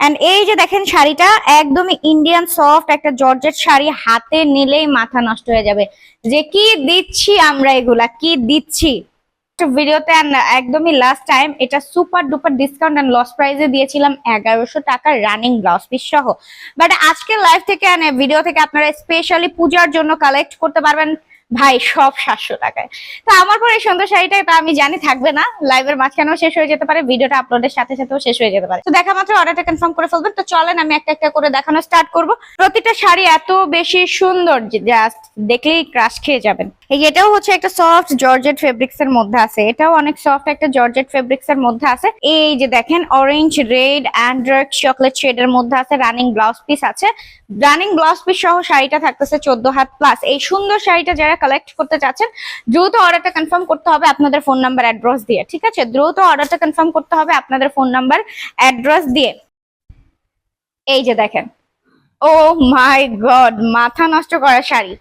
And এই যে দেখেন শাড়িটা একদমই ইন্ডিয়ান সফট একটা জর্জেট শাড়ি, হাতে নিলেই মাথা নষ্ট হয়ে যাবে যে কি দিচ্ছি আমরা, এগুলা কি দিচ্ছি ভিডিওতে। একদমই লাস্ট টাইম এটা super duper discount and loss প্রাইসে দিয়েছিলাম 1100 টাকার রানিং ব্লাউজ পিস সহ। বাট আজকে লাইভ থেকে ভিডিও থেকে আপনারা স্পেশালি পূজার জন্য কালেক্ট করতে পারবেন ভাই সব 700 টাকায়। তো আমার পরে এই সুন্দর শাড়িটা তো আমি জানি থাকবে না, লাইভের মাঝখানেও শেষ হয়ে যেতে পারে, ভিডিওটা আপলোডের সাথে সাথেও শেষ হয়ে যেতে পারে। তো দেখা মাত্র অর্ডারটা কনফার্ম করে ফেলবেন। তো চলেন আমি একটা একটা করে দেখানো স্টার্ট করব। প্রতিটা শাড়ি এত বেশি সুন্দর যে জাস্ট দেখলেই ক্রাশ খেয়ে যাবেন। এটাও হচ্ছে একটা সফট জর্জেট ফেব্রিক্স এর মধ্যে আছে, এটাও অনেক সফট একটা জর্জেট ফেব্রিক্স এর মধ্যে আছে। এই যে দেখেন orange red and dark chocolate shade এর মধ্যে আছে, রানিং ব্লাউজ পিস আছে। রানিং ব্লাউজ পিস সহ শাড়িটা থাকতেছে 14 হাত প্লাস। এই সুন্দর শাড়িটা যারা কালেক্ট করতে চাচ্ছেন দ্রুত অর্ডারটা কনফার্ম করতে হবে আপনাদের ফোন নাম্বার অ্যাড্রেস দিয়ে, ঠিক আছে? দ্রুত অর্ডারটা কনফার্ম করতে হবে আপনাদের ফোন নাম্বার অ্যাড্রেস দিয়ে। এই যে দেখেন, ও মাই গড, মাথা নষ্ট করা শাড়ি।